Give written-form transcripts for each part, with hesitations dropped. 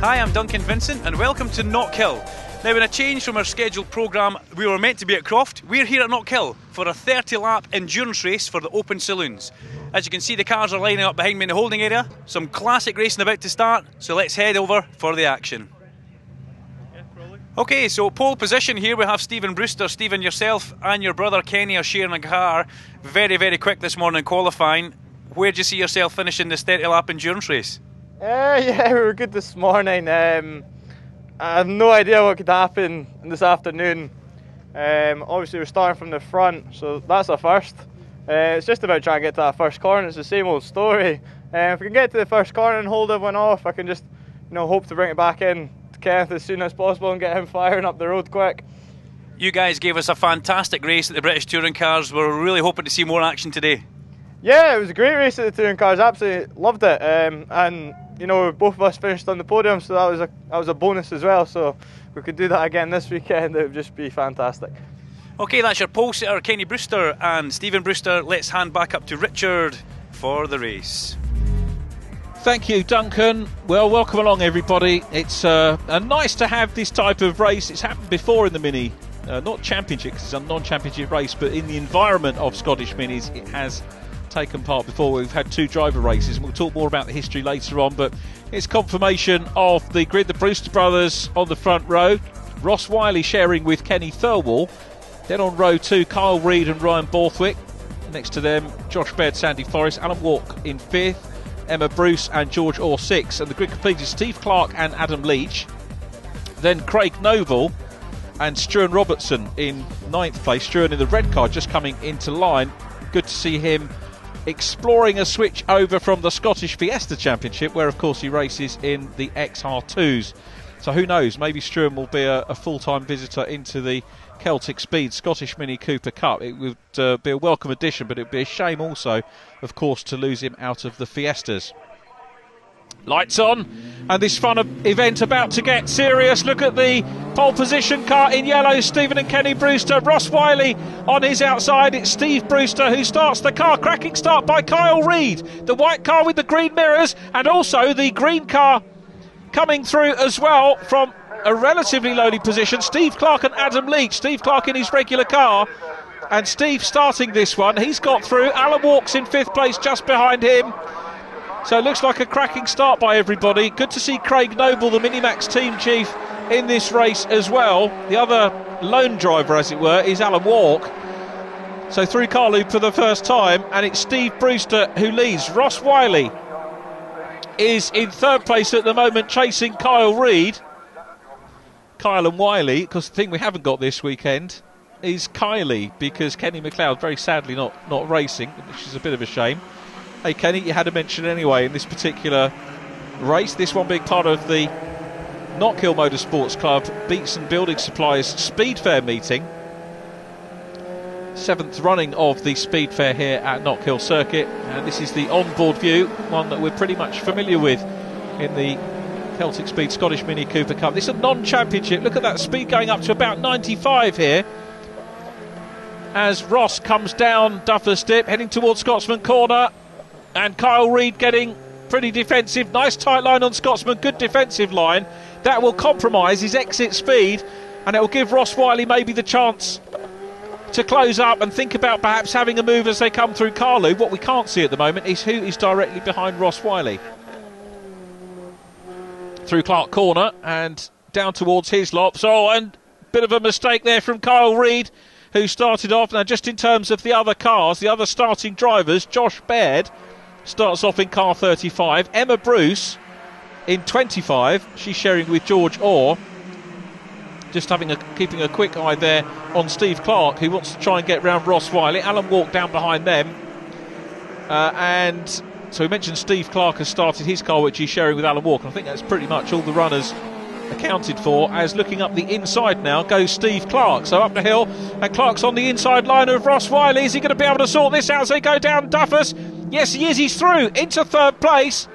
Hi, I'm Duncan Vincent and welcome to Knockhill. Now, in a change from our scheduled programme, we were meant to be at Croft. We're here at Knockhill for a 30-lap endurance race for the Open Saloons. As you can see, the cars are lining up behind me in the holding area. Some classic racing about to start, so let's head over for the action. Okay, so pole position here, we have Stephen Brewster. Stephen, yourself and your brother Kenny are sharing a car. Very, very quick this morning qualifying. Where do you see yourself finishing this 30-lap endurance race? Yeah, we were good this morning. I have no idea what could happen this afternoon. Obviously, we're starting from the front, so that's a first. It's just about trying to get to that first corner. It's the same old story. If we can get to the first corner and hold everyone off, I can just, hope to bring it back in to Kenneth as soon as possible and get him firing up the road quick. You guys gave us a fantastic race at the British Touring Cars. We're really hoping to see more action today. Yeah, it was a great race at the Touring Cars. Absolutely loved it. And both of us finished on the podium, so that was a bonus as well. So if we could do that again this weekend, it would just be fantastic. Okay, that's your pole sitter, Kenny Brewster and Stephen Brewster. Let's hand back up to Richard for the race. Thank you, Duncan. Well, welcome along, everybody. It's nice to have this type of race. It's happened before in the Mini, not Championship, because it's a non-Championship race, but in the environment of Scottish Minis, it has taken part before. We've had two driver races, and we'll talk more about the history later on, but it's confirmation of the grid. The Brewster brothers on the front row, Ross Wiley sharing with Kenny Thirlwall. Then on row 2, Kyle Reid and Ryan Borthwick. Next to them, Josh Baird, Sandy Forrest, Alan Walk in 5th, Emma Bruce and George Orr 6th, and the grid completed Steve Clark and Adam Leach. Then Craig Noble and Struan Robertson in 9th place. Struan in the red car just coming into line. Good to see him exploring a switch over from the Scottish Fiesta Championship, where of course he races in the XR2s. So who knows, maybe Struan will be a full-time visitor into the Celtic Speed Scottish Mini Cooper Cup. It would be a welcome addition, but it would be a shame also, of course, to lose him out of the Fiestas. Lights on, and this fun event about to get serious. Look at the pole position car in yellow, Stephen and Kenny Brewster. Ross Wiley on his outside. It's Steve Brewster who starts the car. Cracking start by Kyle Reid. The white car with the green mirrors, and also the green car coming through as well from a relatively lowly position. Steve Clark and Adam Leach. Steve Clark in his regular car, and Steve starting this one. He's got through. Alan Walks in 5th place just behind him. So it looks like a cracking start by everybody. Good to see Craig Noble, the Minimax team chief, in this race as well. The other lone driver, as it were, is Alan Walk. So through car loop for the first time, and it's Steve Brewster who leads. Ross Wiley is in 3rd place at the moment, chasing Kyle Reid. Kyle and Wiley, because the thing we haven't got this weekend is Kylie, because Kenny McLeod very sadly not racing, which is a bit of a shame. Hey Kenny, you had a mention anyway in this particular race, this one being part of the Knockhill Motorsports Club Beatson Building Supplies Speed Fair meeting. 7th running of the Speed Fair here at Knockhill Circuit, and this is the onboard view, one that we're pretty much familiar with in the Celtic Speed Scottish Mini Cooper Cup. This is a non-championship. Look at that speed going up to about 95 here as Ross comes down Duffers Dip heading towards Scotsman Corner, and Kyle Reid getting pretty defensive. Nice tight line on Scotsman, good defensive line. That will compromise his exit speed, and it will give Ross Wiley maybe the chance to close up and think about perhaps having a move as they come through Carlu. What we can't see at the moment is who is directly behind Ross Wiley. Through Clark Corner and down towards Hislop. So, and bit of a mistake there from Kyle Reid, who started off. Now, just in terms of the other cars, the other starting drivers, Josh Baird starts off in car 35. Emma Bruce in 25. She's sharing with George Orr. Just keeping a quick eye there on Steve Clark, who wants to try and get round Ross Wiley. Alan Walk down behind them. And so we mentioned Steve Clark has started his car, which he's sharing with Alan Walk. And I think that's pretty much all the runners accounted for, as looking up the inside now goes Steve Clark. So up the hill, and Clark's on the inside line of Ross Wiley. Is he going to be able to sort this out as they go down Duffers? Yes, he is. He's through into 3rd place.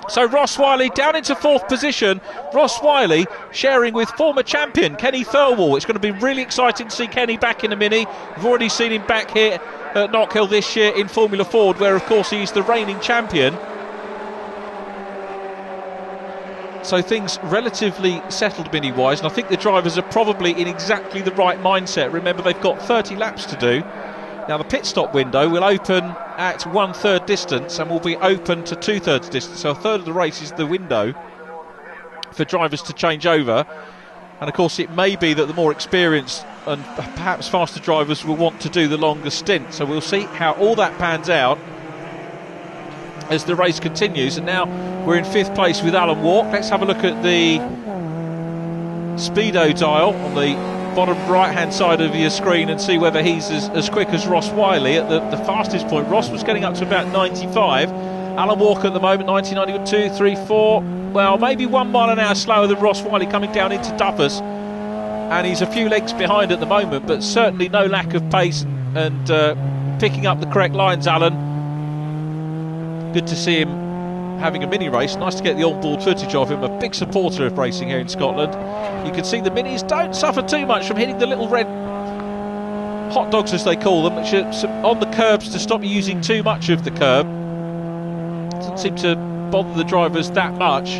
So Ross Wiley down into 4th position. Ross Wiley sharing with former champion Kenny Thirlwall. It's going to be really exciting to see Kenny back in a Mini. We've already seen him back here at Knockhill this year in Formula Ford, where of course he's the reigning champion. So things relatively settled mini-wise, and I think the drivers are probably in exactly the right mindset. Remember, they've got 30 laps to do. Now the pit stop window will open at 1/3 distance and will be open to 2/3 distance. So a third of the race is the window for drivers to change over. And of course it may be that the more experienced and perhaps faster drivers will want to do the longer stint. So we'll see how all that pans out as the race continues. And now we're in 5th place with Alan Walk. Let's have a look at the speedo dial on the bottom right hand side of your screen and see whether he's as quick as Ross Wiley at the fastest point. Ross was getting up to about 95. Alan Walker at the moment 90, 2, 3, 4. Well, maybe 1 mile an hour slower than Ross Wiley coming down into Duffus, and he's a few lengths behind at the moment, but certainly no lack of pace and picking up the correct lines. Alan, good to see him having a mini race. Nice to get the on-board footage of him. A big supporter of racing here in Scotland. You can see the minis don't suffer too much from hitting the little red hot dogs, as they call them, which are on the curbs to stop you using too much of the curb. Doesn't seem to bother the drivers that much.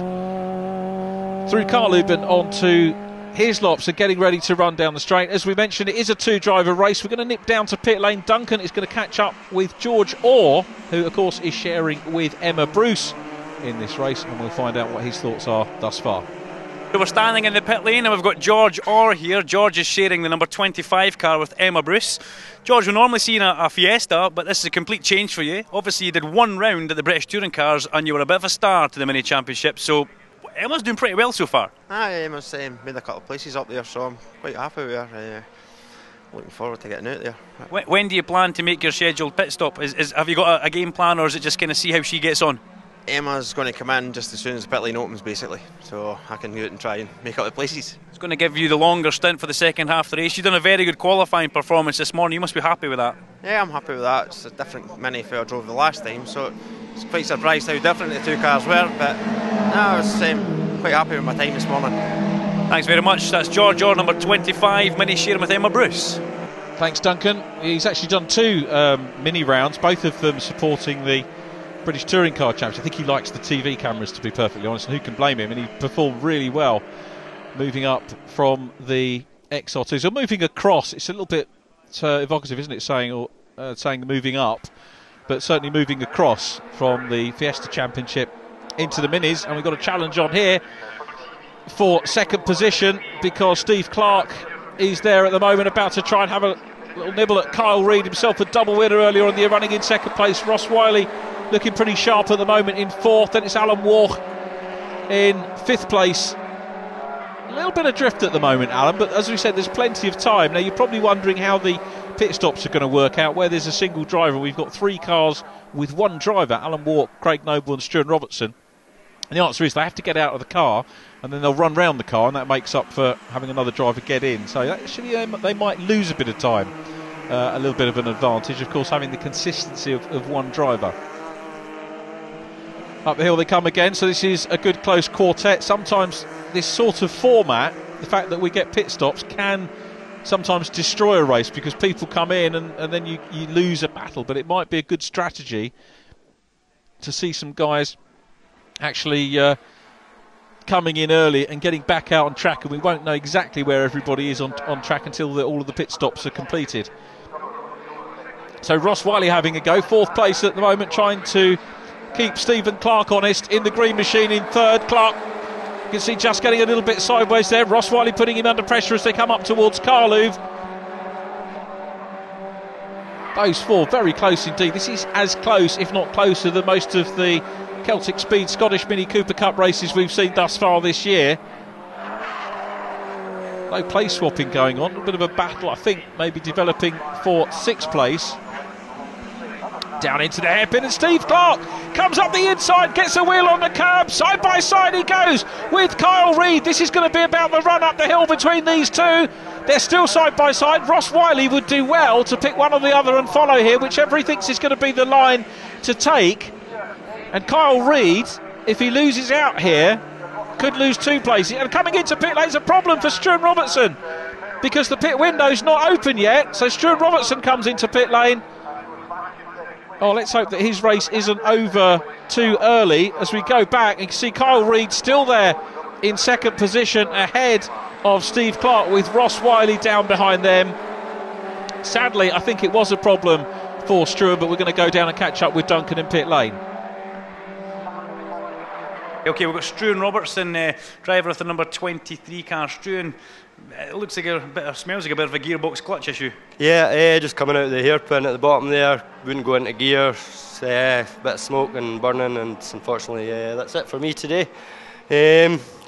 Through Carloop and on to Hislop's and getting ready to run down the straight. As we mentioned, it is a 2-driver race. We're going to nip down to pit lane. Duncan is going to catch up with George Orr, who of course is sharing with Emma Bruce in this race, and we'll find out what his thoughts are thus far. So we're standing in the pit lane and we've got George Orr here. George is sharing the number 25 car with Emma Bruce. George, we're normally seeing a Fiesta, but this is a complete change for you. Obviously you did 1 round at the British Touring Cars and you were a bit of a star to the Mini Championship, so Emma's doing pretty well so far. Emma's made a couple of places up there, so I'm quite happy with her. Looking forward to getting out there. When do you plan to make your scheduled pit stop? Have you got a game plan, or is it just kind of see how she gets on? Emma's going to come in just as soon as the pit lane opens, basically, so I can go out and try and make up the places. It's going to give you the longer stint for the second half of the race. You've done a very good qualifying performance this morning. You must be happy with that. Yeah, I'm happy with that. It's a different Mini for I drove the last time, so it's quite surprised how different the 2 cars were, but no, I was quite happy with my time this morning. Thanks very much. That's George Orr, number 25, Mini sharing with Emma Bruce. Thanks, Duncan. He's actually done 2 mini rounds, both of them supporting the British Touring Car Championship. I think he likes the TV cameras, to be perfectly honest, and who can blame him? And he performed really well moving up from the XR2. So moving across, it's a little bit evocative, isn't it, saying moving up, but certainly moving across from the Fiesta Championship into the Minis. And we've got a challenge on here for second position, because Steve Clark is there at the moment, about to try and have a little nibble at Kyle Reid, himself a double winner earlier on the year, running in second place. Ross Wiley looking pretty sharp at the moment in 4th. Then it's Alan Walk in 5th place. A little bit of drift at the moment, Alan, but as we said, there's plenty of time. Now you're probably wondering how the pit stops are going to work out, where there's a single driver. We've got 3 cars with 1 driver, Alan Walk, Craig Noble and Stuart Robertson. And the answer is they have to get out of the car and then they'll run round the car, and that makes up for having another driver get in. So actually they might lose a bit of time, a little bit of an advantage, of course, having the consistency of 1 driver. Up the hill they come again, so this is a good close quartet. Sometimes this sort of format, the fact that we get pit stops, can sometimes destroy a race because people come in and then you lose a battle. But it might be a good strategy to see some guys actually coming in early and getting back out on track, and we won't know exactly where everybody is on track until all of the pit stops are completed. So Ross Wiley having a go, 4th place at the moment, trying to keep Stephen Clark honest in the green machine in 3rd. Clark, you can see, just getting a little bit sideways there. Ross Wiley putting him under pressure as they come up towards Carluve. Those 4 very close indeed. This is as close, if not closer, than most of the Celtic Speed Scottish Mini Cooper Cup races we've seen thus far this year. No place swapping going on, a bit of a battle, I think, maybe developing for 6th place. Down into the hairpin, and Steve Clark comes up the inside, gets a wheel on the curb, side by side he goes with Kyle Reid. This is going to be about the run up the hill between these 2. They're still side by side. Ross Wiley would do well to pick one or the other and follow here, whichever he thinks is going to be the line to take. And Kyle Reid, if he loses out here, could lose 2 places. And coming into pit lane is a problem for Stuart Robertson, because the pit window's not open yet. So Stuart Robertson comes into pit lane, Oh, let's hope that his race isn't over too early. As we go back, you can see Kyle Reid still there in second position ahead of Steve Clark, with Ross Wiley down behind them. Sadly, I think it was a problem for Struan, but we're going to go down and catch up with Duncan in pit lane. Okay, we've got Struan Robertson, driver of the number 23 car. Struan, it looks like smells like a bit of a gearbox clutch issue. Yeah, just coming out of the hairpin at the bottom there, wouldn't go into gear, a bit of smoke and burning, and unfortunately that's it for me today.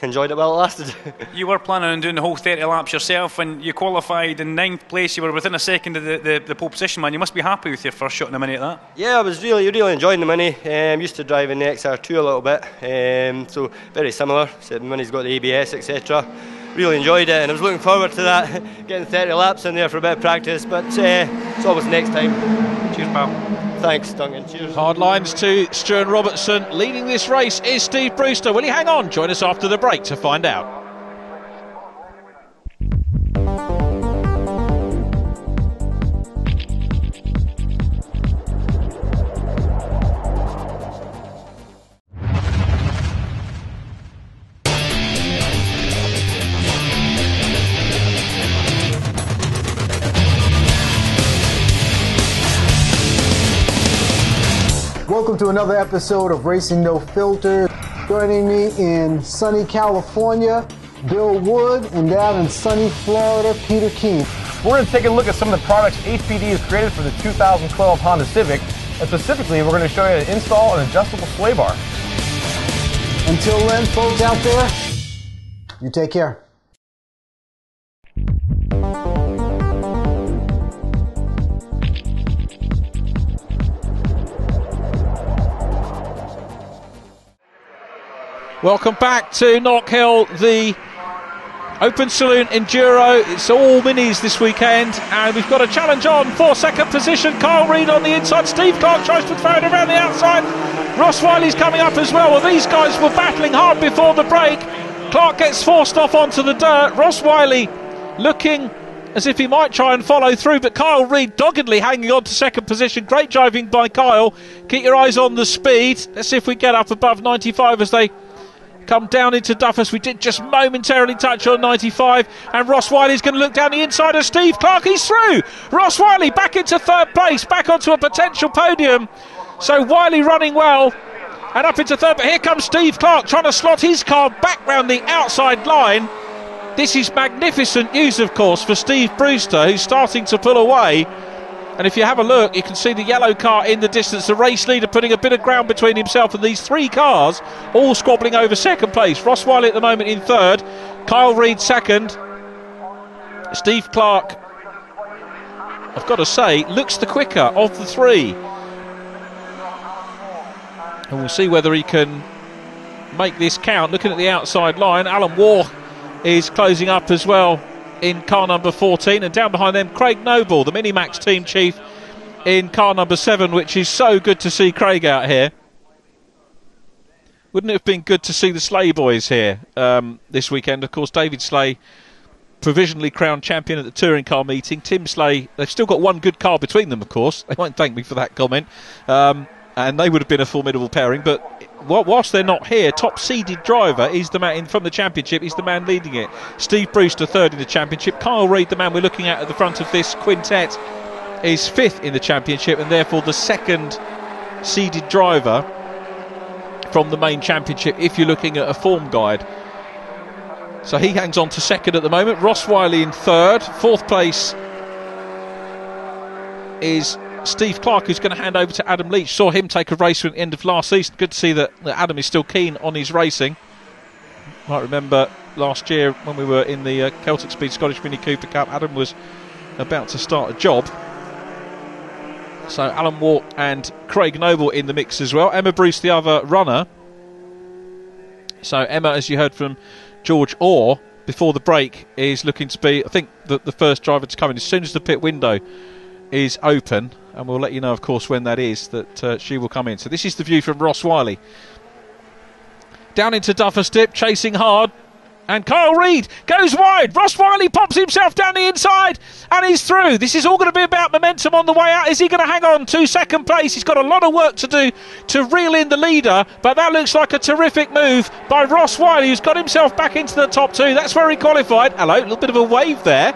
Enjoyed it while it lasted. You were planning on doing the whole 30 laps yourself, and you qualified in 9th place. You were within a second of the pole position, man. You must be happy with your first shot in the Mini at that. Yeah, I was really enjoying the Mini. Used to driving the XR2 a little bit, so very similar. So the Mini's got the ABS, etc. Really enjoyed it, and I was looking forward to that, getting 30 laps in there for a bit of practice, but it's always next time. Cheers, pal. Thanks, Duncan. Cheers. Hard lines to Struan Robertson. Leading this race is Steve Brewster. Will he hang on? Join us after the break to find out. Welcome to another episode of Racing No Filter. Joining me in sunny California, Bill Wood, and down in sunny Florida, Peter King. We're going to take a look at some of the products HPD has created for the 2012 Honda Civic, and specifically we're going to show you how to install an adjustable sway bar. Until then, folks out there, you take care. Welcome back to Knockhill, the Open Saloon Enduro. It's all minis this weekend, and we've got a challenge on for second position. Kyle Reid on the inside, Steve Clark tries to throw it around the outside. Ross Wiley's coming up as well. Well, these guys were battling hard before the break. Clark gets forced off onto the dirt. Ross Wiley looking as if he might try and follow through, but Kyle Reid doggedly hanging on to second position. Great driving by Kyle. Keep your eyes on the speed. Let's see if we get up above 95 as they come down into Duffus. We did just momentarily touch on 95, and Ross Wiley's going to look down the inside of Steve Clark. He's through. Ross Wiley back into third place, back onto a potential podium. So Wiley running well and up into third, but here comes Steve Clark trying to slot his car back round the outside line. This is magnificent news, of course, for Steve Brewster, who's starting to pull away. And if you have a look, you can see the yellow car in the distance, the race leader putting a bit of ground between himself and these three cars, all squabbling over second place. Ross Wiley at the moment in third, Kyle Reid second. Steve Clark, I've got to say, looks the quicker of the three. And we'll see whether he can make this count. Looking at the outside line, Alan Waugh is closing up as well in car number 14, and down behind them Craig Noble, the Minimax team chief, in car number 7, which is so good to see Craig out here. Wouldn't it have been good to see the Slay boys here this weekend? Of course, David Slay, provisionally crowned champion at the touring car meeting. Tim Slay, they've still got one good car between them, of course. They won't thank me for that comment. And they would have been a formidable pairing, but whilst they're not here, top seeded driver is the man from the championship, is the man leading it. Steve Brewster third in the championship. Kyle Reid, the man we're looking at the front of this quintet, is fifth in the championship, and therefore the second seeded driver from the main championship if you're looking at a form guide. So he hangs on to second at the moment. Ross Wiley in third. Fourth place is Steve Clark, who's going to hand over to Adam Leach. Saw him take a race at the end of last season. Good to see that Adam is still keen on his racing. Might remember last year when we were in the Celtic Speed Scottish Mini Cooper Cup, Adam was about to start a job. So Alan Waugh and Craig Noble in the mix as well. Emma Bruce, the other runner. So Emma, as you heard from George Orr before the break, is looking to be, I think, the first driver to come in as soon as the pit window is open, and we'll let you know, of course, when that is, that she will come in. So this is the view from Ross Wiley. Down into Duffus Dip, chasing hard. And Kyle Reid goes wide. Ross Wiley pops himself down the inside and he's through. This is all going to be about momentum on the way out. Is he going to hang on to second place? He's got a lot of work to do to reel in the leader, but that looks like a terrific move by Ross Wiley, who's got himself back into the top two. That's where he qualified. Hello, a little bit of a wave there.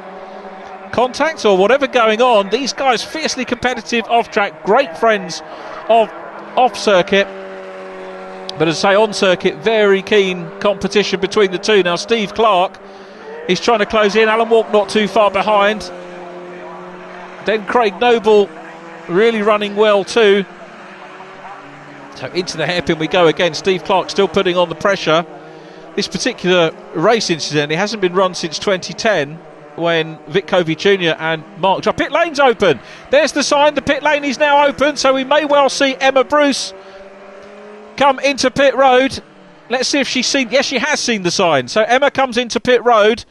Contact or whatever going on. These guys fiercely competitive off track, great friends of off circuit. But as I say, on circuit, very keen competition between the two. Now Steve Clark is trying to close in. Alan Walk not too far behind. Then Craig Noble really running well too. So into the hairpin we go again. Steve Clark still putting on the pressure. This particular race incident, it hasn't been run since 2010 when Vic Covey Jr. and Mark... Pit lane's open. There's the sign. The pit lane is now open, so we may well see Emma Bruce come into pit road. Let's see if she's seen... Yes, she has seen the sign. So Emma comes into pit road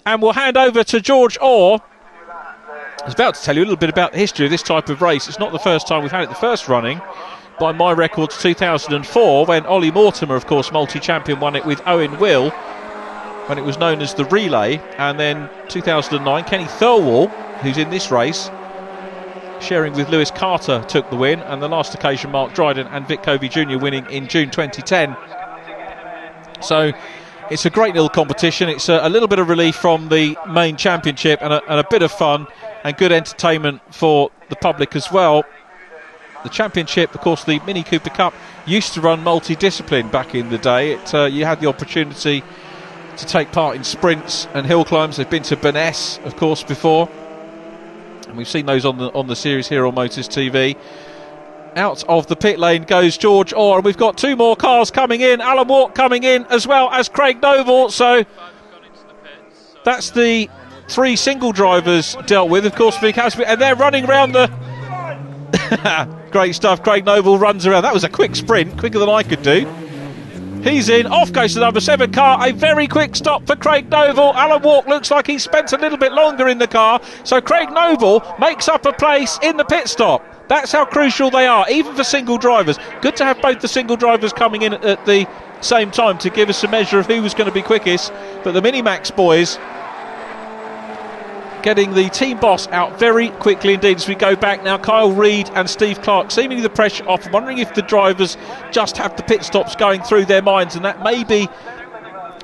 and we'll hand over to George Orr. I was about to tell you a little bit about the history of this type of race. It's not the first time we've had it. The first running, by my records, 2004, when Ollie Mortimer, of course, multi-champion, won it with Owen Will when it was known as the Relay. And then 2009, Kenny Thirlwall, who's in this race, sharing with Lewis Carter, took the win, and the last occasion Mark Dryden and Vic Covey Jr. winning in June 2010. So it's a great little competition. It's a little bit of relief from the main championship and a bit of fun and good entertainment for the public as well. The championship, of course, the Mini Cooper Cup used to run multi-discipline back in the day. You had the opportunity to take part in sprints and hill climbs. They've been to Burness, of course, before. And we've seen those on the series here on Motors TV. Out of the pit lane goes George Orr, and we've got two more cars coming in. Alan Walk coming in as well as Craig Noble. So that's the three single drivers dealt with. Of course, Vic Hasby, and they're running around the... Great stuff. Craig Noble runs around. That was a quick sprint, quicker than I could do. He's in. Off goes the number 7 car. A very quick stop for Craig Noble. Alan Walk looks like he spent a little bit longer in the car. So Craig Noble makes up a place in the pit stop. That's how crucial they are, even for single drivers. Good to have both the single drivers coming in at the same time to give us a measure of who was going to be quickest. But the Minimax boys getting the team boss out very quickly indeed. As we go back now, Kyle Reid and Steve Clark seemingly the pressure off. I'm wondering if the drivers just have the pit stops going through their minds, and that maybe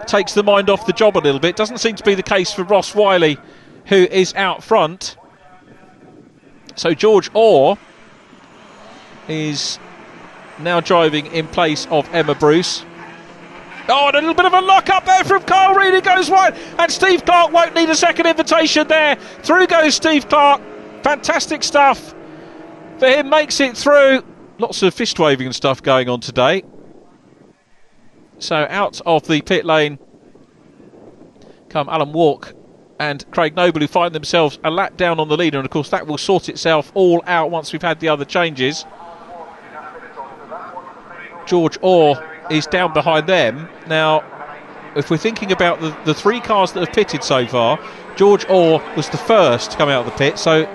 takes the mind off the job a little bit. Doesn't seem to be the case for Ross Wiley, who is out front. So George Orr is now driving in place of Emma Bruce. Oh, and a little bit of a lock up there from Kyle Reid, who goes wide, and Steve Clark won't need a second invitation there. Through goes Steve Clark. Fantastic stuff for him, makes it through. Lots of fist waving and stuff going on today. So out of the pit lane come Alan Walk and Craig Noble, who find themselves a lap down on the leader, and of course that will sort itself all out once we've had the other changes. George Orr is down behind them. Now, if we're thinking about the three cars that have pitted so far, George Orr was the first to come out of the pit, so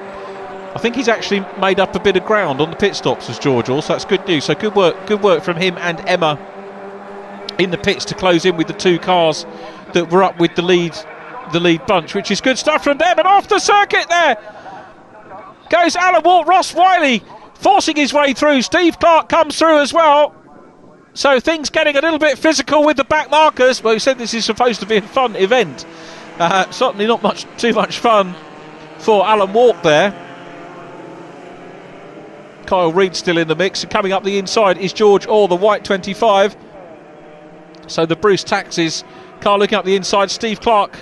I think he's actually made up a bit of ground on the pit stops as George Orr, so that's good news. So good work from him and Emma in the pits to close in with the two cars that were up with the lead bunch, which is good stuff from them. And off the circuit there goes Alan Walk. Ross Wiley forcing his way through. Steve Clark comes through as well. So things getting a little bit physical with the back markers. Well, we said this is supposed to be a fun event. Certainly not too much fun for Alan Walk there. Kyle Reid still in the mix, and coming up the inside is George Orr, the white 25. So the Bruce Taxis car looking up the inside. Steve Clark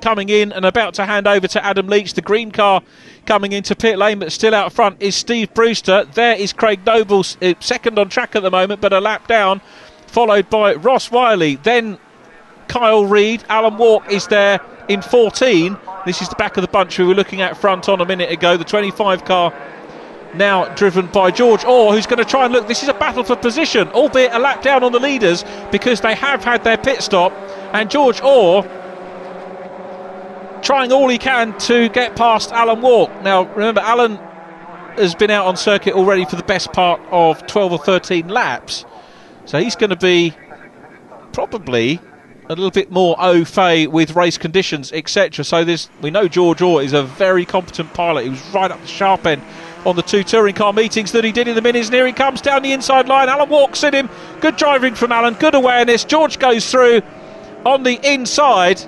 coming in and about to hand over to Adam Leach. The green car coming into pit lane, but still out front is Steve Brewster. There is Craig Noble, second on track at the moment, but a lap down, followed by Ross Wiley. Then Kyle Reid. Alan Walk is there in 14. This is the back of the bunch we were looking at front on a minute ago. The 25 car now driven by George Orr, who's going to try and look. This is a battle for position, albeit a lap down on the leaders because they have had their pit stop. And George Orr trying all he can to get past Alan Walk. Now, remember, Alan has been out on circuit already for the best part of 12 or 13 laps. So he's going to be probably a little bit more au fait with race conditions, etc. So we know George Orr is a very competent pilot. He was right up the sharp end on the 2 touring car meetings that he did in the minis, and here he comes down the inside line. Alan walks in him. Good driving from Alan, good awareness. George goes through on the inside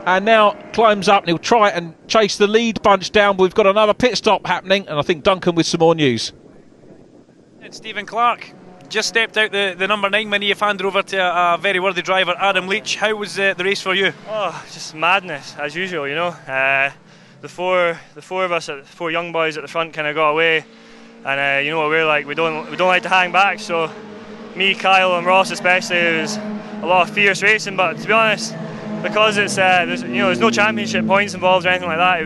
and now climbs up, and he'll try and chase the lead bunch down. But we've got another pit stop happening, and I think Duncan with some more news. It's Stephen Clark. Just stepped out the number 9 Mini. You've handed over to a very worthy driver, Adam Leach. How was the race for you? Oh, just madness as usual, you know. The four of us, 4 young boys at the front, kind of got away, and you know what we're like. We don't like to hang back. So me, Kyle, and Ross especially, it was a lot of fierce racing. But to be honest, because it's there's no championship points involved or anything like that,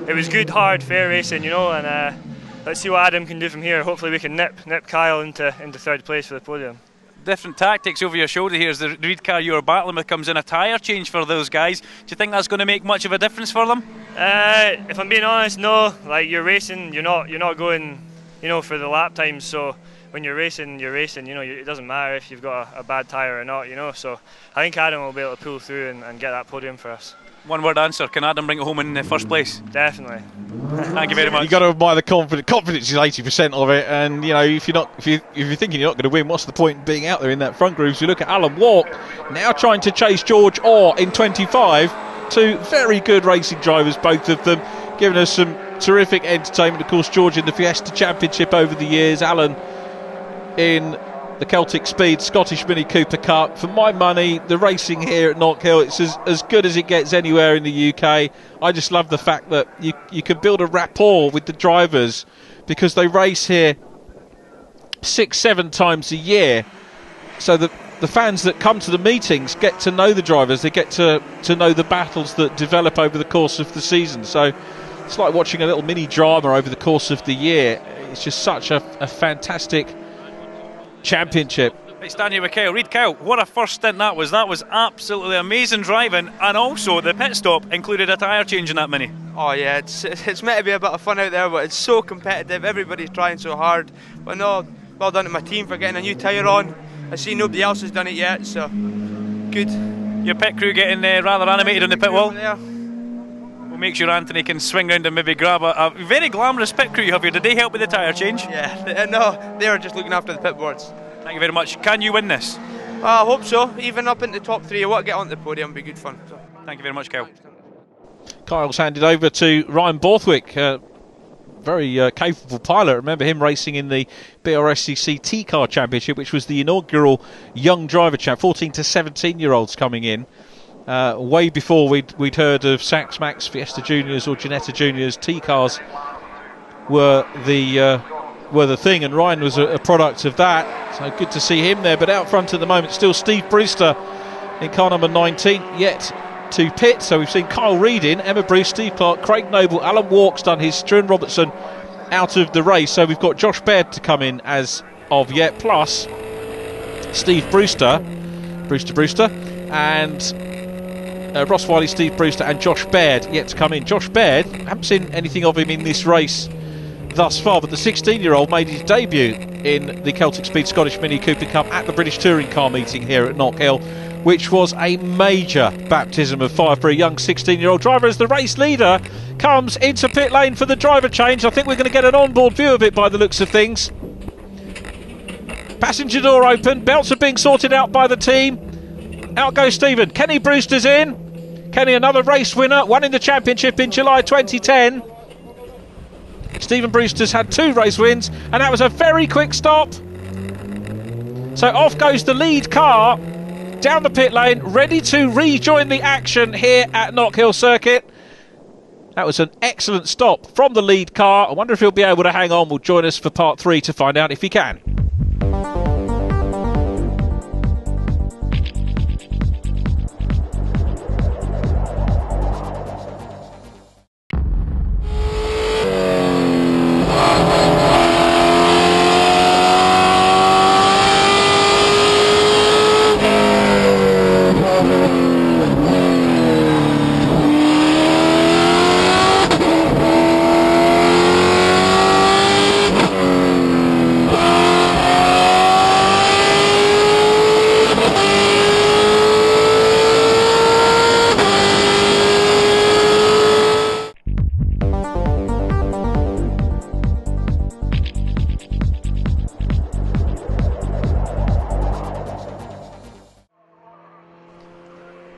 it was good, hard, fair racing, you know. And let's see what Adam can do from here. Hopefully we can nip Kyle into 3rd place for the podium. Different tactics over your shoulder here as the Reed car you were battling with comes in. A tyre change for those guys. Do you think that's going to make much of a difference for them? If I'm being honest, no. Like, you're racing, you're not going, you know, for the lap times. So when you're racing, you know, it doesn't matter if you've got a bad tyre or not, you know. So I think Adam will be able to pull through and get that podium for us. One word answer, can Adam bring it home in 1st place? Definitely. Thank you very much. You've got to admire the confidence. Confidence is 80% of it, and you know, if you're thinking you're not going to win, what's the point in being out there in that front group? So you look at Alan Walk now trying to chase George Orr in 25. 2 very good racing drivers, both of them, giving us some terrific entertainment. Of course, George in the Fiesta Championship over the years, Alan in the Celtic Speed Scottish Mini Cooper Cup. For my money, the racing here at Knockhill, it's as good as it gets anywhere in the UK. I just love the fact that you can build a rapport with the drivers, because they race here 6-7 times a year, so that the fans that come to the meetings get to know the drivers. They get to know the battles that develop over the course of the season. So it's like watching a little mini drama over the course of the year. It's just such a fantastic championship. Right, standing here with Kyle. Reed, Kyle, what a first stint that was. That was absolutely amazing driving, and also the pit stop included a tyre change in that Mini. Oh yeah, it's meant to be a bit of fun out there, but it's so competitive. Everybody's trying so hard. But no, well done to my team for getting a new tyre on. I see nobody else has done it yet, so good. Your pit crew getting rather animated on the pit wall? There. We'll make sure Anthony can swing round and maybe grab a very glamorous pit crew you have here. Did they help with the tyre change? Yeah, no, they were just looking after the pit boards. Thank you very much. Can you win this? I hope so. Even up in the top 3, I want to get onto the podium, it'll be good fun. So. Thank you very much, Kyle. Kyle's handed over to Ryan Borthwick, very capable pilot. Remember him racing in the BRSCC T-Car Championship, which was the inaugural Young Driver Champ, 14 to 17-year-olds coming in. Way before we'd heard of Sax Max, Fiesta Juniors or Ginetta Juniors. T-Cars were the thing, and Ryan was a product of that. So good to see him there. But out front at the moment, still Steve Brewster in car number 19, yet to pit. So we've seen Kyle Reid in, Emma Bruce, Steve Clark, Craig Noble, Alan Walk's done his, Struan Robertson out of the race. So we've got Josh Baird to come in as of yet, plus Steve Brewster, and Ross Wiley, Steve Brewster and Josh Baird yet to come in. Josh Baird, haven't seen anything of him in this race thus far, but the 16-year-old made his debut in the Celtic Speed Scottish Mini Cooper Cup at the British Touring Car meeting here at Knockhill, which was a major baptism of fire for a young 16-year-old driver as the race leader comes into pit lane for the driver change. I think we're going to get an onboard view of it by the looks of things. Passenger door open, belts are being sorted out by the team. Out goes Stephen. Kenny Brewster's in. Kenny, another race winner, won in the championship in July 2010. Stephen Brewster's had 2 race wins, and that was a very quick stop. So off goes the lead car down the pit lane, ready to rejoin the action here at Knockhill Circuit. That was an excellent stop from the lead car. I wonder if he'll be able to hang on. Will join us for part 3 to find out if he can.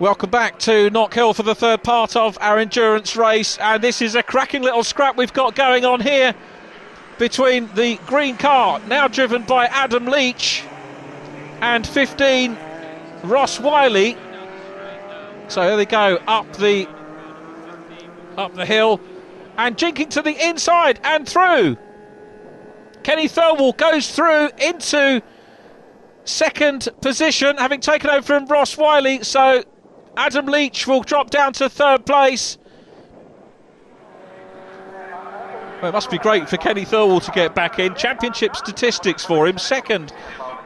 Welcome back to Knockhill for the third part of our endurance race, and this is a cracking little scrap we've got going on here between the green car, now driven by Adam Leach, and 15 Ross Wiley. So here they go up the hill and jinking to the inside and through. Kenny Thirlwall goes through into second position, having taken over from Ross Wiley. So Adam Leach will drop down to third place. Well, it must be great for Kenny Thirlwall to get back in. Championship statistics for him: second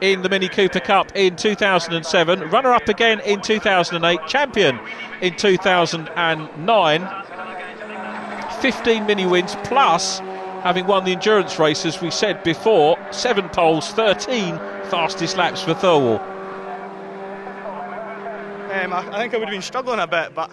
in the Mini Cooper Cup in 2007, runner-up again in 2008, champion in 2009, 15 mini wins, plus having won the endurance race, as we said before, 7 poles, 13 fastest laps for Thirlwall. I think I would have been struggling a bit, but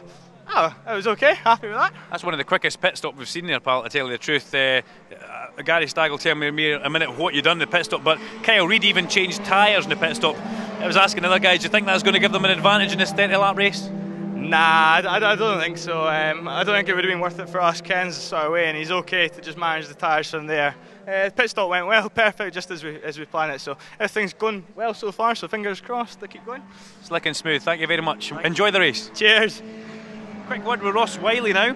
it was okay, happy with that. That's one of the quickest pit stops we've seen there, pal, to tell you the truth. Gary Stagg will tell me in a minute what you've done in the pit stop, but Kyle Reid even changed tyres in the pit stop. I was asking the other guys, do you think that's going to give them an advantage in this 30-lap race? Nah, I don't think so. I don't think it would have been worth it for us. Ken's sort of way, and he's okay to just manage the tyres from there. The pit stop went well, perfect, just as we planned it. So everything's going well so far, so fingers crossed they keep going. Slick and smooth, thank you very much. Enjoy the race. Cheers. Quick word with Ross Wiley now.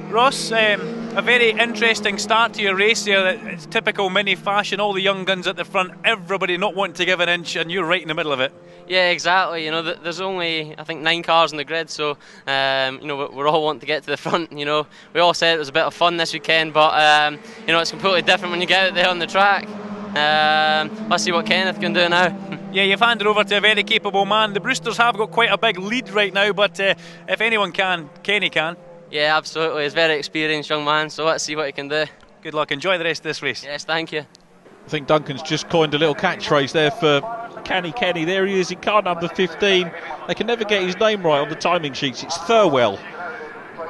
Ross, a very interesting start to your race there. It's typical Mini fashion, all the young guns at the front, everybody not wanting to give an inch, and you're right in the middle of it. Yeah, exactly. You know, there's only, I think, 9 cars on the grid, so you know, we're all wanting to get to the front. You know, we all said it was a bit of fun this weekend, but you know, it's completely different when you get out there on the track. Let's see what Kenneth can do now. Yeah, you've handed over to a very capable man. The Brewsters have got quite a big lead right now, but if anyone can, Kenny can. Yeah, absolutely. He's a very experienced young man, so let's see what he can do. Good luck. Enjoy the rest of this race. Yes, thank you. I think Duncan's just coined a little catchphrase there for Kenny. There he is in car number 15. They can never get his name right on the timing sheets. It's Thirlwell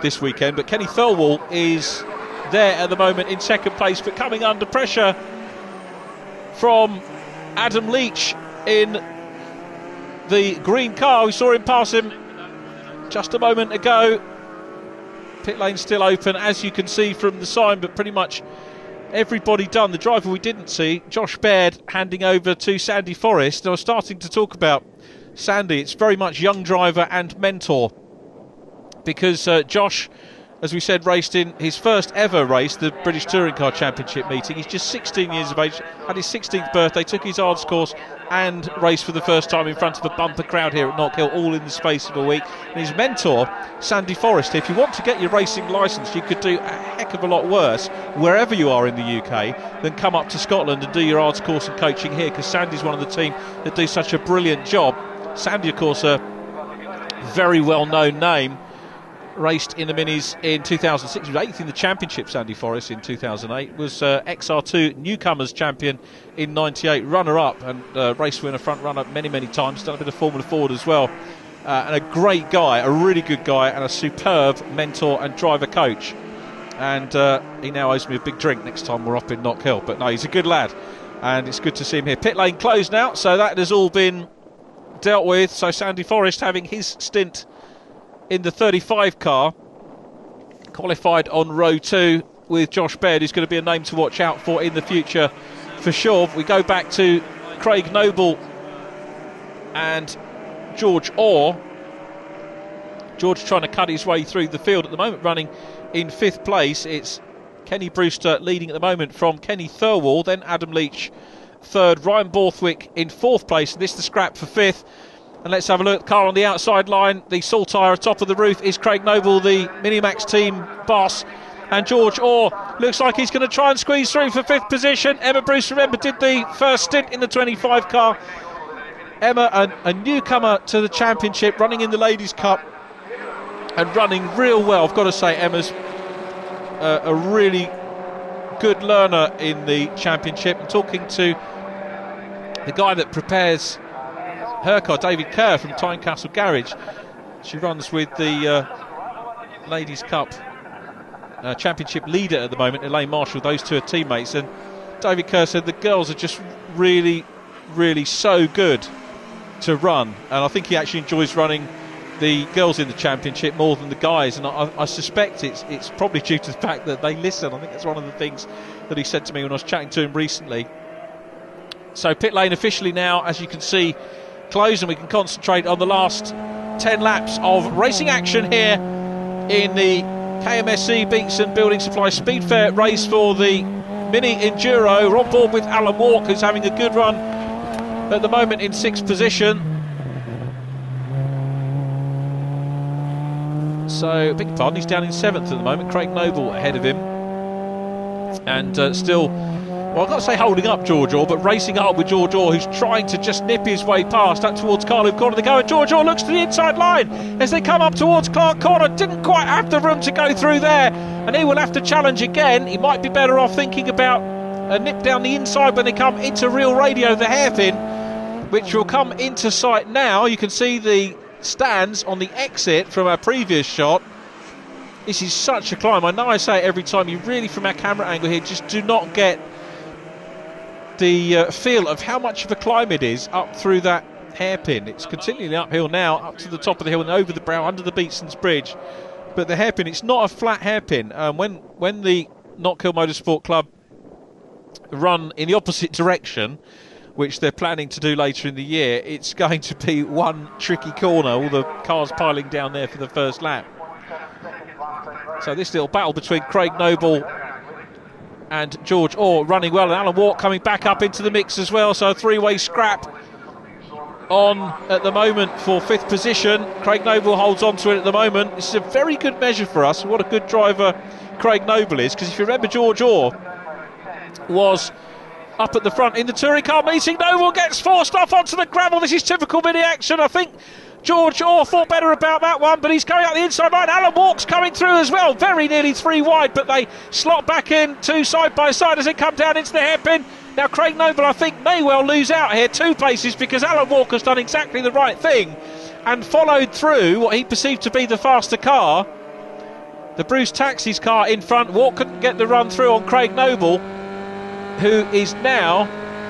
this weekend, but Kenny Thirlwall is there at the moment in second place, but coming under pressure from Adam Leach in the green car. We saw him pass him just a moment ago. Pit lane still open, as you can see from the sign, but pretty much everybody done. The driver we didn't see, Josh Baird, handing over to Sandy Forrest. I was starting to talk about Sandy. It's very much young driver and mentor, because Josh, as we said, raced in his first ever race, the British Touring Car Championship meeting. He's just 16 years of age, had his 16th birthday, took his ARDS course and raced for the first time in front of a bumper crowd here at Knockhill, all in the space of a week. And his mentor, Sandy Forrest. If you want to get your racing licence, you could do a heck of a lot worse wherever you are in the UK than come up to Scotland and do your ARDS course and coaching here, because Sandy's one of the team that do such a brilliant job. Sandy, of course, a very well-known name. Raced in the Minis in 2006, he was 8th in the championship, Sandy Forrest, in 2008, was XR2 Newcomers champion in 98, runner-up and race winner, front-runner many times, done a bit of Formula Ford as well, and a great guy, a really good guy, and a superb mentor and driver coach. And he now owes me a big drink next time we're up in Knockhill, but no, he's a good lad, and it's good to see him here. Pit lane closed now, so that has all been dealt with. So Sandy Forrest having his stint in the 35 car, qualified on row 2 with Josh Baird, who's going to be a name to watch out for in the future for sure. We go back to Craig Noble and George Orr. George trying to cut his way through the field at the moment, running in 5th place. It's Kenny Brewster leading at the moment from Kenny Thirlwall, then Adam Leach 3rd, Ryan Borthwick in 4th place, and this is the scrap for 5th. And let's have a look. Car on the outside line. The Saltire atop of the roof is Craig Noble, the Minimax team boss. And George Orr looks like he's going to try and squeeze through for 5th position. Emma Bruce, remember, did the first stint in the 25 car. Emma, a newcomer to the championship, running in the Ladies' Cup and running real well. I've got to say, Emma's a really good learner in the championship. And talking to the guy that prepares her car, David Kerr from Tynecastle Garage. She runs with the Ladies' Cup championship leader at the moment, Elaine Marshall. Those two are teammates, and David Kerr said the girls are just really so good to run, and I think he actually enjoys running the girls in the championship more than the guys, and I suspect it's probably due to the fact that they listen. I think that's one of the things that he said to me when I was chatting to him recently. So pit lane officially now, as you can see, closed, and we can concentrate on the last 10 laps of racing action here in the KMSC Beatson Building Supply Speed Fair race for the Mini Enduro. We're on board with Alan Walk, who's having a good run at the moment in 6th position. So, beg your pardon, he's down in 7th at the moment. Craig Noble ahead of him. And still, well, I've got to say holding up George Orr, but racing up with George Orr, who's trying to just nip his way past up towards Carloop Corner. They go, and George Orr looks to the inside line as they come up towards Clark Corner. Didn't quite have the room to go through there, and he will have to challenge again. He might be better off thinking about a nip down the inside when they come into Real Radio, the hairpin, which will come into sight now. You can see the stands on the exit from our previous shot. This is such a climb. I know I say it every time. You really, from our camera angle here, just do not get the feel of how much of a climb it is up through that hairpin. It's continually uphill now, up to the top of the hill and over the brow, under the Beatson's Bridge. But the hairpin, it's not a flat hairpin. When the Knockhill Motorsport Club run in the opposite direction, which they're planning to do later in the year, it's going to be one tricky corner, all the cars piling down there for the first lap. So this little battle between Craig Noble and George Orr running well, and Alan Walk coming back up into the mix as well. So a three-way scrap on at the moment for 5th position. Craig Noble holds on to it at the moment. This is a very good measure for us. What a good driver Craig Noble is, because if you remember, George Orr was up at the front in the touring car meeting. Noble gets forced off onto the gravel. This is typical mini action. I think George Orr thought better about that one, but he's going out the inside line. Alan Walk's coming through as well, very nearly 3 wide, but they slot back in 2 side by side as they come down into the hairpin. Now Craig Noble, I think, may well lose out here 2 places, because Alan Walk has done exactly the right thing and followed through what he perceived to be the faster car, the Bruce Taxi's car in front. Walk couldn't get the run through on Craig Noble, who is now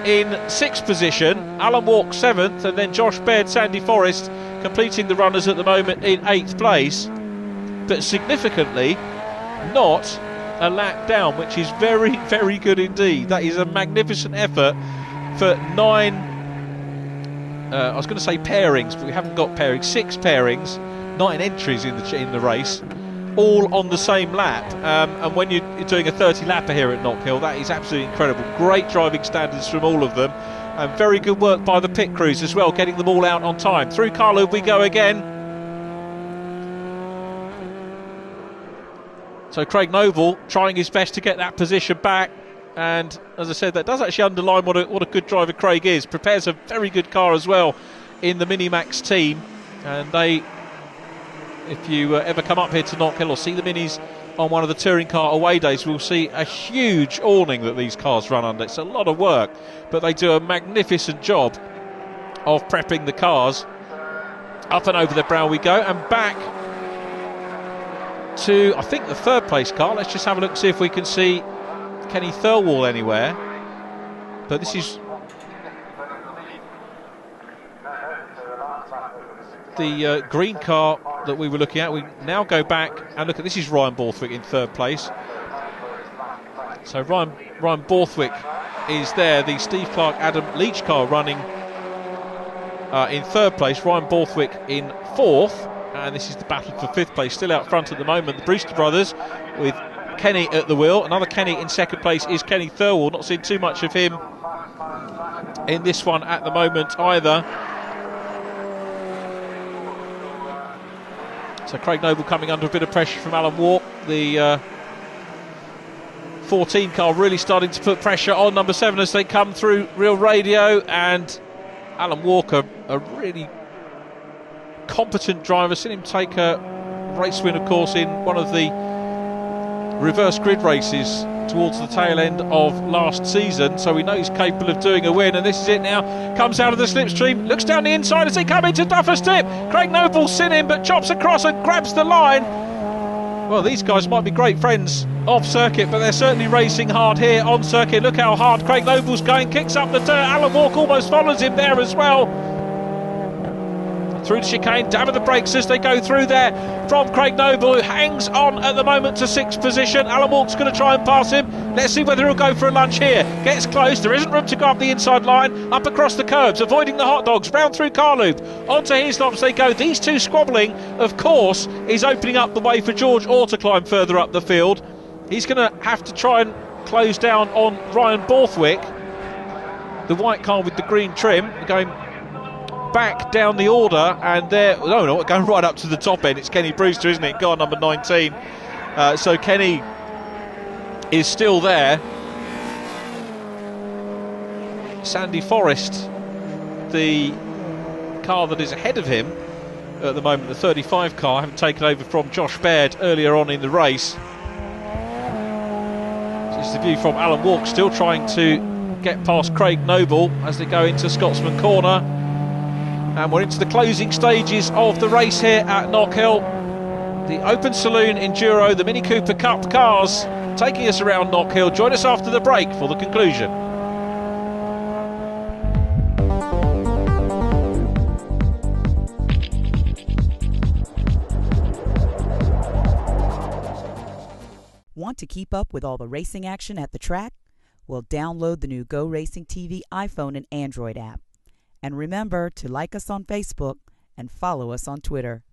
in 6th position. Alan Walk 7th, and then Josh Baird, Sandy Forrest completing the runners at the moment in 8th place, but significantly not a lap down, which is very, very good indeed. That is a magnificent effort for 9 I was going to say pairings, but we haven't got pairings. 6 pairings, 9 entries in the race, all on the same lap. And when you're doing a 30 lapper here at Knockhill, that is absolutely incredible. Great driving standards from all of them, and very good work by the pit crews as well, getting them all out on time. Through Carloop we go again. So Craig Noble trying his best to get that position back, and as I said, that does actually underline what a good driver Craig is. Prepares a very good car as well in the Minimax team, and they, if you ever come up here to Knockhill or see the Minis on one of the touring car away days, we'll see a huge awning that these cars run under. It's a lot of work, but they do a magnificent job of prepping the cars. Up and over the brow we go, and back to, I think, the 3rd place car. Let's just have a look and see if we can see Kenny Thirlwall anywhere. But this is the green car that we were looking at. We now go back and look at, this is Ryan Borthwick in 3rd place. So Ryan Borthwick is there, the Steve Clark Adam Leach car running in 3rd place, Ryan Borthwick in 4th, and this is the battle for 5th place. Still out front at the moment, the Brewster brothers with Kenny at the wheel. Another Kenny in 2nd place is Kenny Thirlwall. Not seen too much of him in this one at the moment either. So Craig Noble coming under a bit of pressure from Alan Walk. The 14 car really starting to put pressure on number 7 as they come through Real Radio, and Alan Walker, a really competent driver. Seen him take a race win, of course, in one of the reverse grid races towards the tail end of last season, so we know he's capable of doing a win. And this is it now, comes out of the slipstream, looks down the inside as they come into Duffer's Tip. Craig Noble's seen him, but chops across and grabs the line. Well, these guys might be great friends off circuit, but they're certainly racing hard here on circuit. Look how hard Craig Noble's going, kicks up the dirt. Alan Walk almost follows him there as well. through the chicane, damn the brakes as they go through there from Craig Noble, who hangs on at the moment to 6th position. Alan Walk's going to try and pass him. Let's see whether he'll go for a lunge here. Gets close, there isn't room to go up the inside line, up across the curbs, avoiding the hot dogs, round through car loop, onto his stops they go. These two squabbling, of course, is opening up the way for George Orr to climb further up the field. He's going to have to try and close down on Ryan Borthwick, the white car with the green trim, going back down the order, and there, no, going right up to the top end. It's Kenny Brewster, isn't it? Car number 19. So Kenny is still there. Sandy Forrest, the car that is ahead of him at the moment, the 35 car, having taken over from Josh Baird earlier on in the race. This is the view from Alan Walk, still trying to get past Craig Noble as they go into Scotsman Corner. And we're into the closing stages of the race here at Knockhill. The Open Saloon Enduro, the Mini Cooper Cup cars taking us around Knockhill. Join us after the break for the conclusion. Want to keep up with all the racing action at the track? Well, download the new GoRacingTV iPhone and Android app. And remember to like us on Facebook and follow us on Twitter.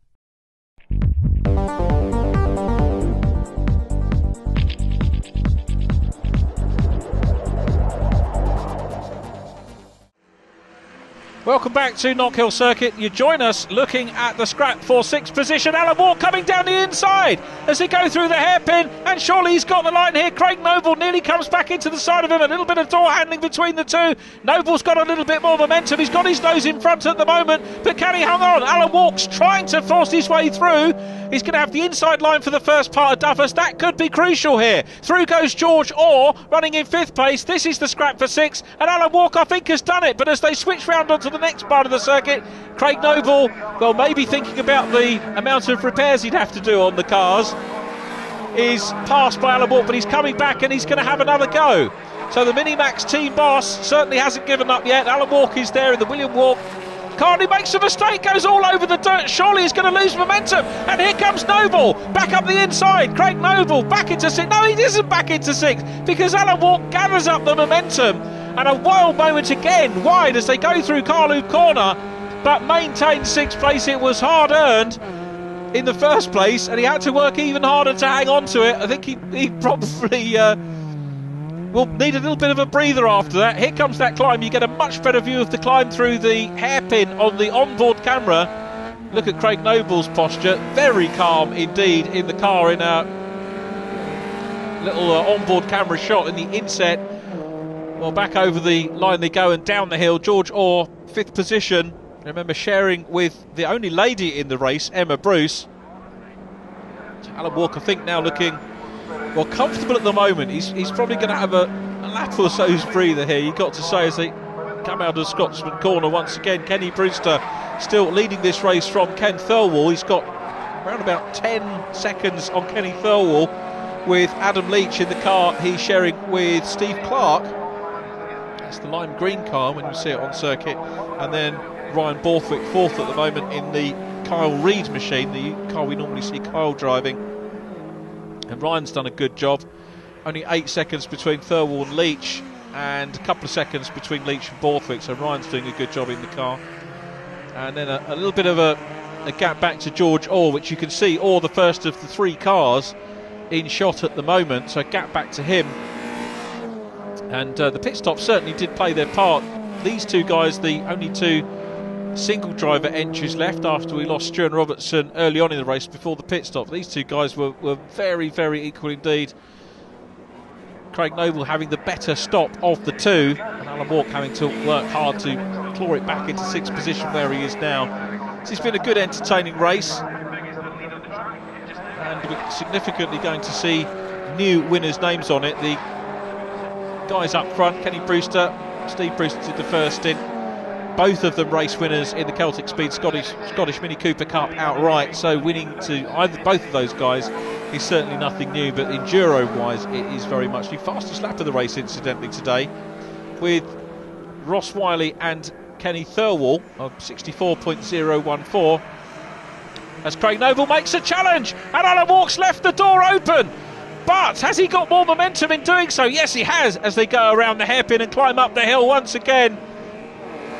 Welcome back to Knockhill Circuit. You join us looking at the scrap for 6th position. Alan Walk coming down the inside as they go through the hairpin, and surely he's got the line here. Craig Noble nearly comes back into the side of him. A little bit of door handling between the two. Noble's got a little bit more momentum. He's got his nose in front at the moment, but can he hang on? Alan Walk's trying to force his way through. He's going to have the inside line for the first part of Duffus. That could be crucial here. Through goes George Orr, running in 5th place. This is the scrap for 6, and Alan Walk, I think, has done it. But as they switch round onto the next part of the circuit, Craig Noble, well, maybe thinking about the amount of repairs he'd have to do on the cars, is passed by Alan Walk, but he's coming back and he's going to have another go. So the Minimax team boss certainly hasn't given up yet. Alan Walk is there in the William Walk. Carney makes a mistake, goes all over the dirt. Surely he's going to lose momentum. And here comes Noble, back up the inside. Craig Noble back into 6th. No, he isn't back into 6th because Alan Walk gathers up the momentum. And a wild moment again, wide as they go through Carloop Corner, but maintained 6th place. It was hard earned in the first place, and he had to work even harder to hang on to it. I think he probably will need a little bit of a breather after that. Here comes that climb. You get a much better view of the climb through the hairpin on the onboard camera. Look at Craig Noble's posture, very calm indeed in the car in a little onboard camera shot in the inset. Well, back over the line they go and down the hill. George Orr, 5th position. Remember, sharing with the only lady in the race, Emma Bruce. Alan Walk, I think, now looking, well, comfortable at the moment. He's probably going to have a lap or so's breather here, you've got to say, as they come out of Scotsman Corner once again. Kenny Brewster still leading this race from Ken Thirlwall. He's got around about 10 seconds on Kenny Thirlwall, with Adam Leach in the car he's sharing with Steve Clark. That's the lime green car when you see it on circuit. And then Ryan Borthwick 4th at the moment in the Kyle Reid machine, the car we normally see Kyle driving. And Ryan's done a good job. Only 8 seconds between Thirlwall and Leach, and a couple of seconds between Leach and Borthwick, so Ryan's doing a good job in the car. And then a little bit of a gap back to George Orr, which you can see Orr, the first of the 3 cars in shot at the moment, so a gap back to him. And the pit stops certainly did play their part. These 2 guys, the only 2 single driver entries left after we lost Stuart Robertson early on in the race before the pit stop. These 2 guys were very, very equal indeed. Craig Noble having the better stop of the 2, and Alan Walk having to work hard to claw it back into 6th position where he is now. So it's been a good, entertaining race, and we're significantly going to see new winners' names on it. The guys up front, Kenny Brewster, Steve Brewster did the first stint. Both of them race winners in the Celtic Speed Scottish Mini Cooper Cup outright, so winning to both of those guys is certainly nothing new, but enduro-wise it is very much the fastest lap of the race, incidentally, today, with Ross Wiley and Kenny Thirlwall of 64.014. As Craig Noble makes a challenge, and Alan Walk's left the door open. But has he got more momentum in doing so? Yes, he has, as they go around the hairpin and climb up the hill once again.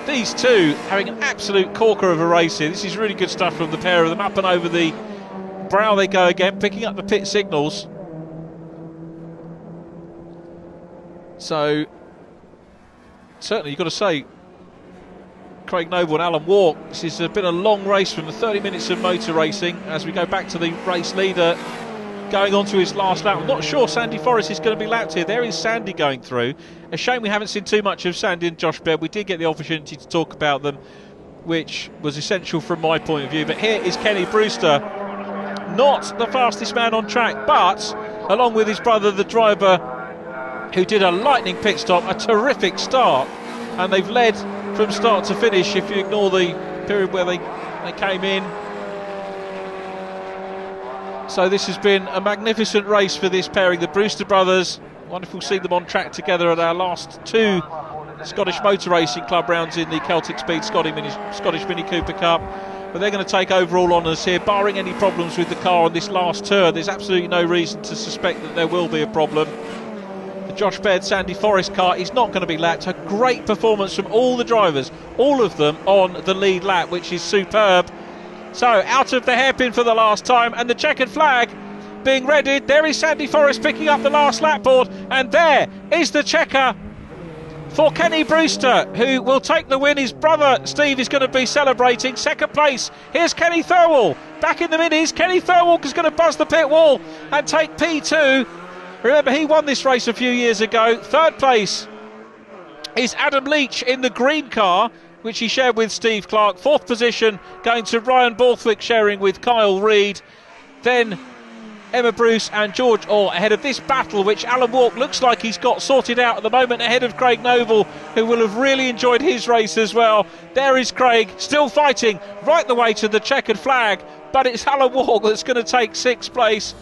These two having an absolute corker of a race here. This is really good stuff from the pair of them. Up and over the brow they go again, picking up the pit signals. So, certainly you've got to say, Craig Noble and Alan Walk, this has been a long race from the 30 minutes of motor racing. As we go back to the race leader going on to his last lap. I'm not sure Sandy Forrest is going to be lapped here. There is Sandy going through. A shame we haven't seen too much of Sandy and Josh Baird. We did get the opportunity to talk about them, which was essential from my point of view. But here is Kenny Brewster, not the fastest man on track, but along with his brother, the driver, who did a lightning pit stop, a terrific start, and they've led from start to finish if you ignore the period where they came in. So this has been a magnificent race for this pairing, the Brewster brothers. Wonderful seeing them on track together at our last two Scottish Motor Racing Club rounds in the Celtic Speed Scottish Mini Cooper Cup. But they're going to take overall honours here, barring any problems with the car on this last turn. There's absolutely no reason to suspect that there will be a problem. The Josh Baird Sandy Forrest car is not going to be lapped. A great performance from all the drivers, all of them on the lead lap, which is superb. So out of the hairpin for the last time, and the checkered flag being readied. There is Sandy Forrest picking up the last lap board, and there is the checker for Kenny Brewster, who will take the win. His brother Steve is going to be celebrating second place. Here's Kenny Thirlwall back in the minis. Kenny Thirlwall is going to buzz the pit wall and take P2. Remember, he won this race a few years ago. Third place is Adam Leach in the green car, which he shared with Steve Clark. Fourth position going to Ryan Borthwick, sharing with Kyle Reid. Then Emma Bruce and George Orr ahead of this battle, which Alan Walk looks like he's got sorted out at the moment, ahead of Craig Noble, who will have really enjoyed his race as well. There is Craig, still fighting right the way to the checkered flag, but it's Alan Walk that's going to take sixth place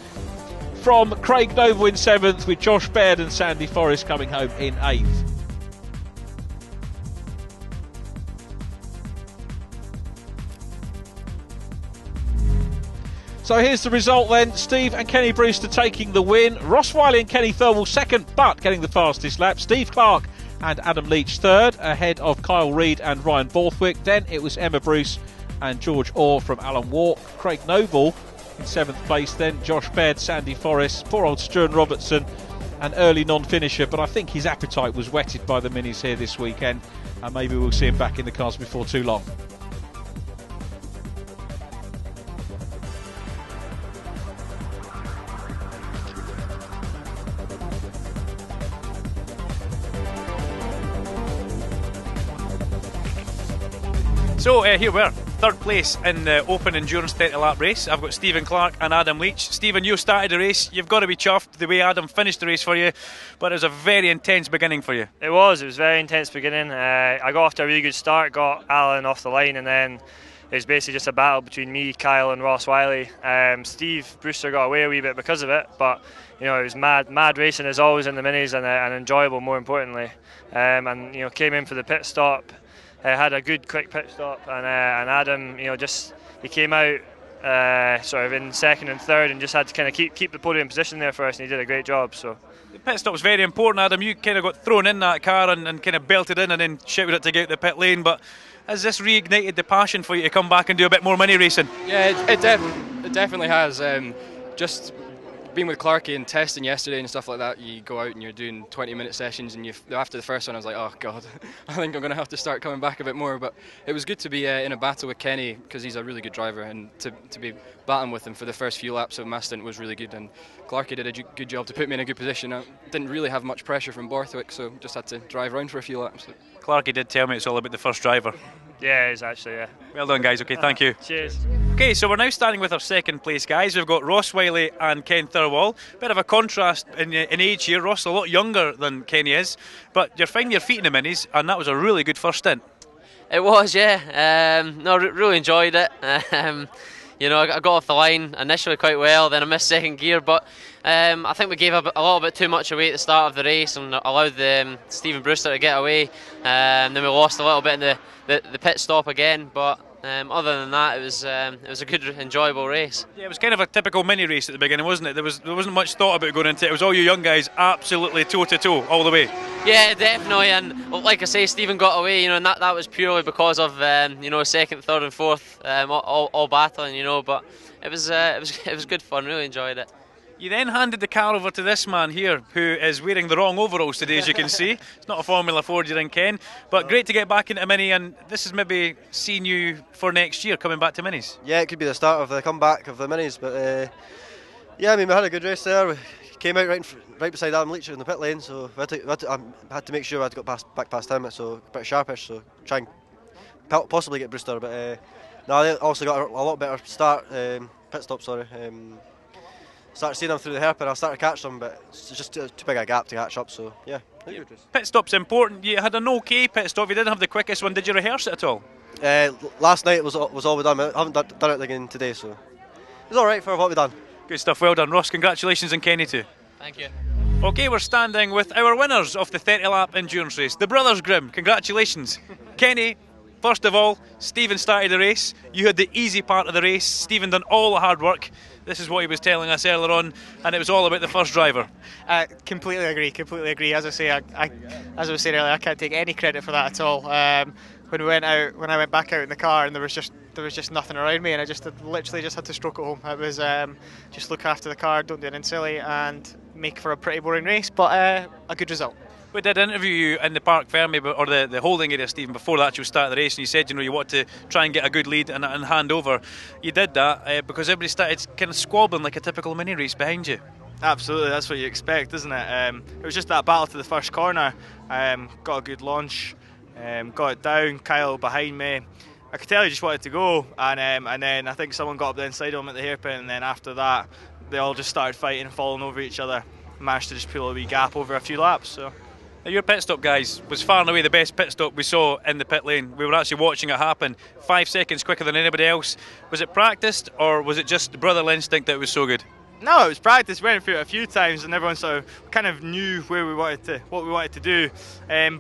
from Craig Noble in seventh, with Josh Baird and Sandy Forrest coming home in eighth. So here's the result then. Steve and Kenny Brewster taking the win. Ross Wiley and Kenny Thirlwall second, but getting the fastest lap. Steve Clark and Adam Leach third, ahead of Kyle Reid and Ryan Borthwick. Then it was Emma Bruce and George Orr from Alan Walk. Craig Noble in seventh place. Then Josh Baird, Sandy Forrest, poor old Stuart Robertson, an early non-finisher. But I think his appetite was whetted by the minis here this weekend, and maybe we'll see him back in the cars before too long. So here we are, third place in the Open Endurance 30 lap race. I've got Stephen Clark and Adam Leach. Stephen, you started the race. You've got to be chuffed the way Adam finished the race for you, but it was a very intense beginning for you. It was a very intense beginning. I got off to a really good start, got Alan off the line, and then it was basically just a battle between me, Kyle and Ross Wiley. Steve Brewster got away a wee bit because of it, but you know, it was mad racing as always in the minis, and enjoyable more importantly. And you know, came in for the pit stop. Had a good quick pit stop, and Adam, you know, he came out sort of in second and third, and just had to kind of keep the podium position there for us, and he did a great job. So the pit stop was very important, Adam. You kind of got thrown in that car and kind of belted in and then shouted it to get out the pit lane. But has this reignited the passion for you to come back and do a bit more mini racing? Yeah, it definitely has. Just being with Clarky and testing yesterday and stuff like that, you go out and you're doing 20-minute sessions, and after the first one I was like, oh god, I think I'm going to have to start coming back a bit more. But it was good to be in a battle with Kenny, because he's a really good driver, and to be battling with him for the first few laps of my stint was really good, and Clarky did a good job to put me in a good position. I didn't really have much pressure from Borthwick, so just had to drive around for a few laps. Clarky did tell me it's all about the first driver. Yeah, it is actually, yeah. Well done, guys. Okay, thank you. Cheers. Okay, so we're now starting with our second place guys. We've got Ross Wiley and Ken Thirlwall. Bit of a contrast in age here. Ross a lot younger than Kenny is, but you're finding your feet in the minis, and that was a really good first stint. It was, yeah. Really enjoyed it. You know, I got off the line initially quite well, then I missed second gear, but I think we gave a little bit too much away at the start of the race and allowed Stephen Brewster to get away. Then we lost a little bit in the pit stop again, but other than that, it was a good, enjoyable race. Yeah, it was kind of a typical mini race at the beginning, wasn't it? There wasn't much thought about going into it. It was all you young guys absolutely toe to toe all the way. Yeah, definitely. And like I say, Stephen got away, you know, and that was purely because of you know, second, third, and fourth, all battling, you know. But it was good fun. Really enjoyed it. You then handed the car over to this man here, who is wearing the wrong overalls today, as you can see. It's not a Formula Ford you're in, Ken, but great to get back into Mini, and this is maybe seeing you for next year, coming back to Minis. Yeah, it could be the start of the comeback of the Minis, but yeah, I mean, we had a good race there. We came out right beside Adam Leach in the pit lane, so I had to make sure I had to go back past him, so a bit sharpish, so try and possibly get Brewster, but no, they also got a lot better pit stop, sorry. Started seeing them through the hairpin, I started to catch them, but it's just too big a gap to catch up, so yeah. Pit stop's important. You had an okay pit stop, you didn't have the quickest one. Did you rehearse it at all? Last night was all we done, I haven't done it again today, so it was alright for what we done. Good stuff, well done. Ross, congratulations, and Kenny too. Thank you. Okay, we're standing with our winners of the 30 lap endurance race, the Brothers Grimm. Congratulations. Kenny, first of all, Stephen started the race. You had the easy part of the race. Stephen done all the hard work. This is what he was telling us earlier on, and it was all about the first driver. Completely agree. As I say, as I was saying earlier, I can't take any credit for that at all. When I went back out in the car, and there was just nothing around me, and I literally just had to stroke it home. It was just look after the car, don't do anything silly, and make for a pretty boring race, but a good result. We did interview you in the Park Fermi, or the holding area, Stephen, before the actual start of the race, and you said, you know, you want to try and get a good lead and hand over. You did that because everybody started kind of squabbling like a typical mini race behind you. Absolutely, that's what you expect, isn't it? It was just that battle to the first corner. Got a good launch, got it down, Kyle behind me. I could tell he just wanted to go, and then I think someone got up the inside of him at the hairpin, and then after that, they all just started fighting and falling over each other. Managed to just pull a wee gap over a few laps. So. Your pit stop, guys, was far and away the best pit stop we saw in the pit lane. We were actually watching it happen 5 seconds quicker than anybody else. Was it practiced, or was it just brotherly instinct that was so good? No, it was practice. We went through it a few times, and everyone sort of kind of knew what we wanted to do.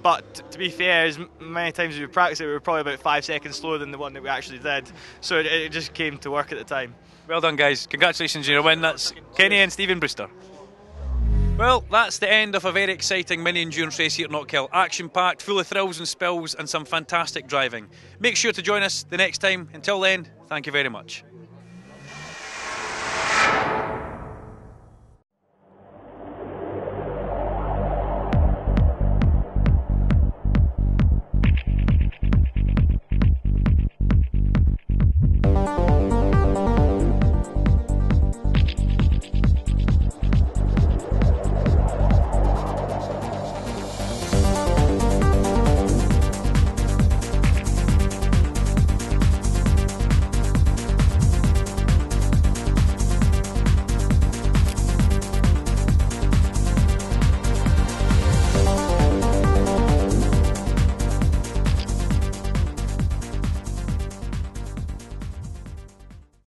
But to be fair, as many times as we practiced it, we were probably about 5 seconds slower than the one that we actually did. So it just came to work at the time. Well done, guys. Congratulations on your win. That's Kenny and Stephen Brewster. Well, that's the end of a very exciting mini endurance race here at Knockhill. Action-packed, full of thrills and spills, and some fantastic driving. Make sure to join us the next time. Until then, thank you very much.